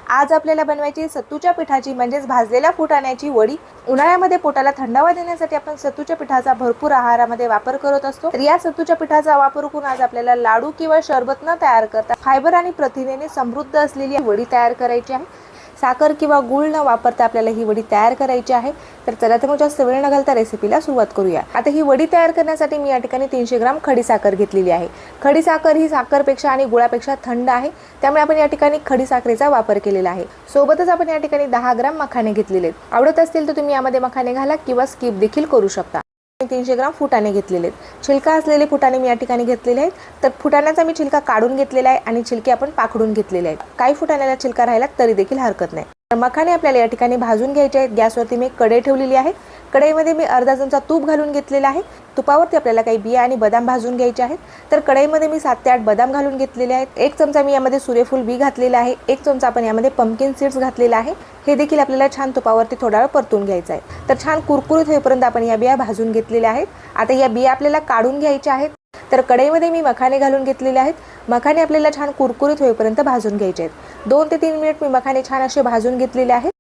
आज आपल्याला बनवायची सत्तूच्या पिठाची म्हणजेच भाजलेल्या फुटाण्याची वडी। उन्हाळ्यामध्ये पोटाला थंडावा देण्यासाठी आपण सत्तूच्या पिठाचा भरपूर आहारामध्ये वापर करत असतो। तर या सत्तूच्या पिठाचा वापर करून आज आपल्याला लाडू किंवा शरबत न तयार करता फायबर आणि प्रथिनेने समृद्ध असलेली वडी तयार करायची आहे। साखर किंवा गूळ न वापरता आपल्याला ही वडी तयार करायची आहे। तर चला तर मग जास्त वेळ न घालता रेसिपीला सुरुवात करूया। आता ही वडी तयार करण्यासाठी मी या ठिकाणी 300 ग्राम खडी साखर घेतलेली आहे। खडी साखर ही साखरपेक्षा आणि गुळापेक्षा थंड आहे, त्यामुळे आपण या ठिकाणी खडी साखरेचा वापर केलेला आहे। सोबतच आपण या ठिकाणी 10 ग्राम मखाने घेतलेले आहेत। आवडत असतील तर तुम्ही यामध्ये मखाने घाला किंवा स्किप देखील करू शकता। 300 ग्राम फुटाणे घेतलेले आहेत। छिलका असलेले फुटाणे मी या ठिकाणी घेतलेले आहेत। तर फुटाण्याचा मी छिलका काढून घेतलेला आहे आणि छिलके आपण पाखडून घेतलेले आहेत। काही फुटाण्याला छिलका राहिला तरी देखील हरकत नाही। मखाने आपल्याला या ठिकाणी भाजून घ्यायचे आहेत। गॅसवरती मी कढई ठेवलेली आहे। कढईमध्ये मी अर्धा चमचा तूप घालून घेतलेला आहे। तुपावरती आपल्याला काही बिया आणि बदाम भाजून घ्यायचे आहेत। तर कढईमध्ये मी 7 ते 8 बदाम घालून घेतलेले आहेत। 1 चमचा मी यामध्ये सूर्यफूल बी घातलेला आहे। 1 चमचा आपण यामध्ये पंपकिन सीड्स घातलेला आहे। हे देखील आपल्याला छान तुपावरती थोडा वेळ परतून घ्यायचं आहे। तर छान कुरकुरीत होईपर्यंत आपण या बिया भाजून घेतलेल्या आहेत। आता या बिया आपल्याला काढून घ्यायच्या आहेत। तर कढईमध्ये मी मखाने घालून घेतलेले आहेत। मखाने आपल्याला छान कुरकुरीत होईपर्यंत भाजून घ्यायचे आहेत। 2 ते 3 मिनिट मी मखाने छान असे भाजून घेतलेले आहेत।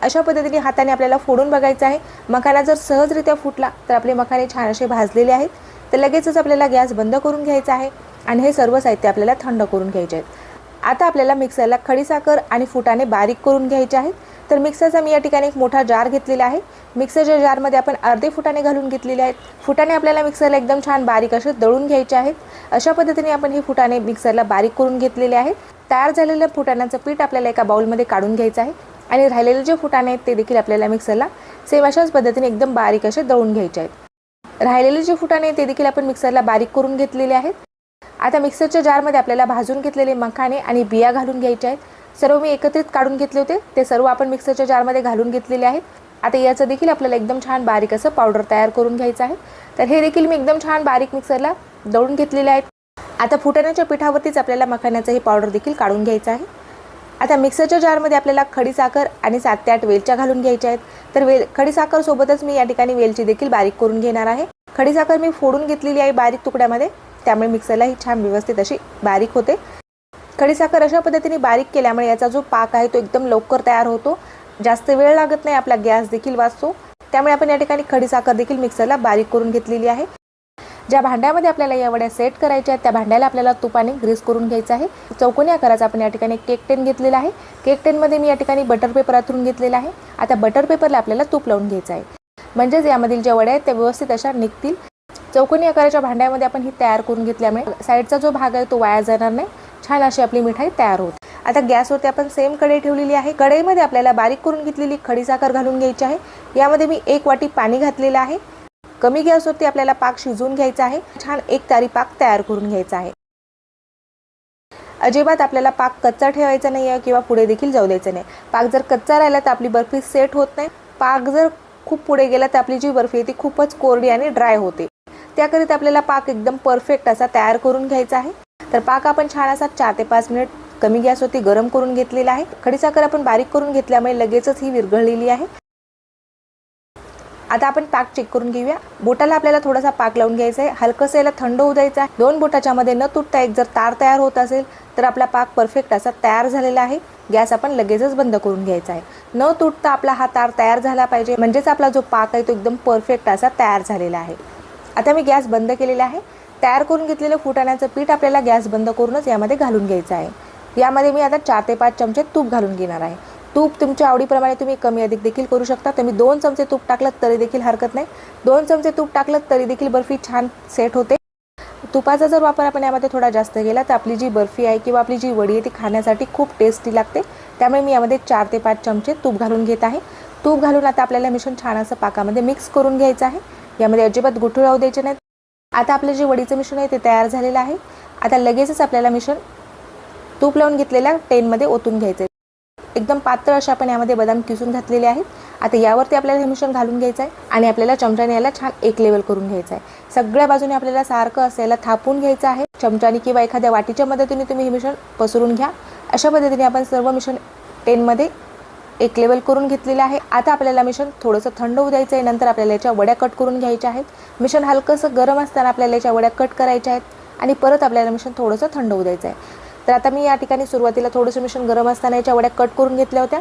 अशा पद्धतीने हाताने आपल्याला फोडून बघायचं आहे। मखाना जर सहजरित्या फुटला तर आपले मखाने छान असे भाजलेले आहेत। तर लगेचच आपल्याला गॅस बंद करून घ्यायचा आहे आणि हे सर्व साहित्य आपल्याला थंड करून घ्यायचे आहेत। आता आपल्याला मिक्सरला खडी साखर आणि फुटाणे बारीक करून घ्यायचे आहेत। तर मिक्सरचा मी या ठिकाणी एक मोठा जार घेतलेला आहे। मिक्सरच्या जारमध्ये आपण अर्धे फुटाणे घालून घेतलेले आहेत। फुटाणे आपल्याला मिक्सरला एकदम छान बारीक असे दळून घ्यायचे आहेत। अशा पद्धतीने आपण हे फुटाणे मिक्सरला बारीक करून घेतलेले आहेत। तयार झालेलं फुटाण्याचं पीठ आपल्याला एका बाउलमध्ये काढून घ्यायचं आहे आणि राहिलेले जे फुटाणे आहेत ते देखील आपल्याला मिक्सरला सेम अशाच पद्धतीने एकदम बारीक असे दळून घ्यायचे आहेत। राहिलेले जे फुटाणे ते देखील आपण मिक्सरला बारीक करून घेतलेले आहेत। आता मिक्सरच्या जारमध्ये आपल्याला भाजून घेतलेले मखाने आणि बिया घालून घ्यायचे आहेत। सर्व मी एकत्रित काढून घेतले होते ते सर्व आपण मिक्सरच्या जारमध्ये घालून घेतलेले आहेत। आता याचं देखील आपल्याला एकदम छान बारीक असं पावडर तयार करून घ्यायचं आहे। तर हे देखील मी एकदम छान बारीक मिक्सरला दळून घेतलेले आहेत। आता फुटाण्याच्या पिठावरतीच आपल्याला मखाण्याचं हे पावडर देखील काढून घ्यायचं आहे। आता मिक्सरच्या जारमध्ये आपल्याला खडी साखर आणि 7 ते 8 वेलच्या घालून घ्यायच्या आहेत। तर खडी साखर सोबतच मी या ठिकाणी वेलची देखील बारीक करून घेणार आहे। खडी साखर मी फोडून घेतलेली आहे बारीक तुकड्यामध्ये, त्यामुळे मिक्सरला ही छान व्यवस्थित अशी बारीक होते। खडी साखर अशा पद्धतीने बारीक केल्यामुळे याचा जो पाक आहे तो एकदम लवकर तयार होतो, जास्त वेळ लागत नाही, आपला गॅस देखील वाचतो। त्यामुळे आपण या ठिकाणी खडी साखर देखील मिक्सरला बारीक करून घेतलेली आहे। ज्या भांड्यामध्ये आपल्याला या वड्या सेट करायच्या आहेत त्या भांड्याला आपल्याला तुपाने ग्रीस करून घ्यायचं आहे। चौकोनी आकाराचा आपण या ठिकाणी केक टेन घेतलेला आहे। केक टेनमध्ये मी या ठिकाणी बटर पेपर अंथरून घेतलेला आहे। आता बटर पेपरला आपल्याला तूप लावून घ्यायचं आहे, म्हणजेच यामधील ज्या वड्या आहेत त्या व्यवस्थित अशा निघतील। चौकोनी आकाराच्या भांड्यामध्ये आपण ही तयार करून घेतल्यामुळे साईडचा जो भाग आहे तो वाया जाणार नाही, छान अशी आपली मिठाई तयार होते। आता गॅसवरती आपण सेम कढई ठेवलेली आहे। कढईमध्ये आपल्याला बारीक करून घेतलेली खडी साखर घालून घ्यायची आहे। यामध्ये मी 1 वाटी पाणी घातलेलं आहे। कमी गॅसवरती आपल्याला पाक शिजवून घ्यायचा आहे। छान एक तारी पाक तयार करून घ्यायचा आहे। अजिबात आपल्याला पाक कच्चा ठेवायचा नाही आहे किंवा पुढे देखील जाऊ द्यायचा नाही। पाक जर कच्चा राहिला तर आपली बर्फी सेट होत नाही। पाक जर खूप पुढे गेला तर आपली जी बर्फी आहे ती खूपच कोरडी आणि ड्राय होते। त्याकरिता आपल्याला पाक एकदम परफेक्ट असा तयार करून घ्यायचा आहे। तर पाक आपण छान असा 4 ते 5 मिनिट कमी गॅसवरती गरम करून घेतलेला आहे। खडी साखर आपण बारीक करून घेतल्यामुळे लगेचच ही विरघळलेली आहे। आता आपण पाक चेक करून घेऊया। बोटाला आपल्याला थोडासा पाक लावून घ्यायचा आहे, हलकसं याला थंड होऊ द्यायचं आहे। 2 बोटाच्या मध्ये न तुटता एक जर तार तयार होत असेल तर आपला पाक परफेक्ट असा तयार झालेला आहे। गॅस आपण लगेचच बंद करून घ्यायचा आहे। न तुटता आपला हा तार तयार झाला पाहिजे, म्हणजेच आपला जो पाक आहे तो एकदम परफेक्ट असा तयार झालेला आहे। आता मी गॅस बंद केलेला आहे। तयार करून घेतलेलं फुटाण्याचं पीठ आपल्याला गॅस बंद करूनच यामध्ये घालून घ्यायचं आहे। यामध्ये मी आता 4 ते 5 चमचे तूप घालून घेणार आहे। तूप तुमच्या आवडीप्रमाणे तुम्ही कमी अधिक देखील करू शकता। तुम्ही 2 चमचे तूप टाकलं तरी देखील हरकत नाही। 2 चमचे तूप टाकलं तरी देखील बर्फी छान सेट होते। तुपाचा जर वापर आपण यामध्ये थोडा जास्त केला तर आपली जी बर्फी आहे किंवा आपली जी वडी आहे ती खाण्यासाठी खूप टेस्टी लागते। त्यामुळे मी यामध्ये 4 ते 5 चमचे तूप घालून घेत आहे। तूप घालून आता आपल्याला मिश्रण छान असं पाकामध्ये मिक्स करून घ्यायचं आहे। यामध्ये अजिबात गुठळी राहू द्यायचे नाहीत। आता आपलं जे वडीचं मिश्रण आहे ते तयार झालेलं आहे। आता लगेचच आपल्याला मिश्रण तूप लावून घेतलेल्या टेनमध्ये ओतून घ्यायचं आहे। एकदम पातळ अशा आपण यामध्ये बदाम किसून घातलेले आहेत। आता यावरती आपल्याला हे मिश्रण घालून घ्यायचं आहे आणि आपल्याला चमच्याने याला छान एक लेवल करून घ्यायचं आहे। सगळ्या बाजूने आपल्याला सारखं असं याला थापून घ्यायचं आहे। चमच्याने किंवा एखाद्या वाटीच्या मदतीने तुम्ही हे मिश्रण पसरून घ्या। अशा पद्धतीने आपण सर्व मिश्रण टेनमध्ये एक लेवल करून घेतलेलं आहे। आता आपल्याला मिश्रण थोडंसं थंड होऊ द्यायचं आहे। नंतर आपल्याला याच्या वड्या कट करून घ्यायच्या आहेत। मिश्रण हलकंसं गरम असताना आपल्याला याच्या वड्या कट करायच्या आहेत आणि परत आपल्याला मिश्रण थोडंसं थंड होऊ द्यायचं आहे। तर आता मी या ठिकाणी सुरुवातीला थोडंसं मिश्रण गरम असताना याच्या वड्या कट करून घेतल्या होत्या.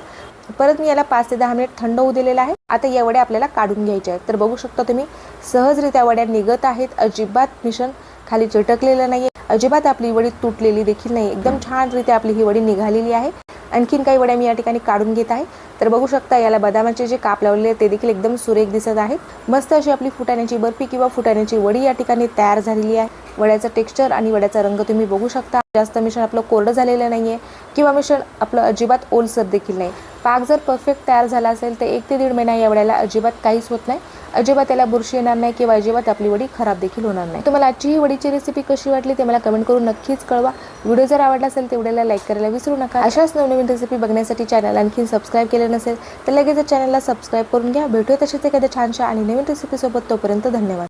परत मी याला 5 ते 10 मिनिट थंड होऊ दिलेलं आहे. आता या वड्या आपल्याला काढून घ्यायच्या आहेत. तर बघू शकता तुम्ही सहजरित्या वड्या निघत आहेत. अजिबात मिश्रण खाली चिटकलेलं नाहीये, अजिबात आपली वडी तुटलेली देखील नाही. एकदम छानरित्या आपली ही वडी निघालेली आहे. आणखीन काही वड्या मी या ठिकाणी काढून घेत आहे. तर बघू शकता याला बदामाचे जे काप लावलेले ते देखील एकदम सुरेख दिसत आहेत. मस्त अशी आपली फुटाण्याची बर्फी किंवा फुटाण्याची वडी या ठिकाणी तयार झालेली आहे. वड्याचं टेक्स्चर आणि वड्याचा रंग तुम्ही बघू शकता. जास्त मिश्रण आपलं कोरडं झालेलं नाहीये किंवा मिश्रण आपलं अजिबात ओलसर देखील नाही. पाक जर परफेक्ट तयार झाला असेल तर 1 ते 1.5 महिना या वड्याला अजिबात काहीच होत नाही. अजिबात त्याला बुरशी येणार नाही किंवा अजिबात आपली वडी खराब देखील होणार नाही. तुम्हाला आजची ही वडीची रेसिपी कशी वाटली ते मला कमेंट करून नक्कीच कळवा. व्हिडिओ जर आवडला असेल तर व्हिडिओला लाईक करायला विसरू नका. अशाच नवनवीन रेसिपी बघण्यासाठी चॅनल आणखी सबस्क्राईब केलं नसेल तर लगेच चॅनलला सबस्क्राईब करून घ्या. भेटूया तशीच एखाद्या छानशा आणि नवीन रेसिपीसोबत. तोपर्यंत धन्यवाद.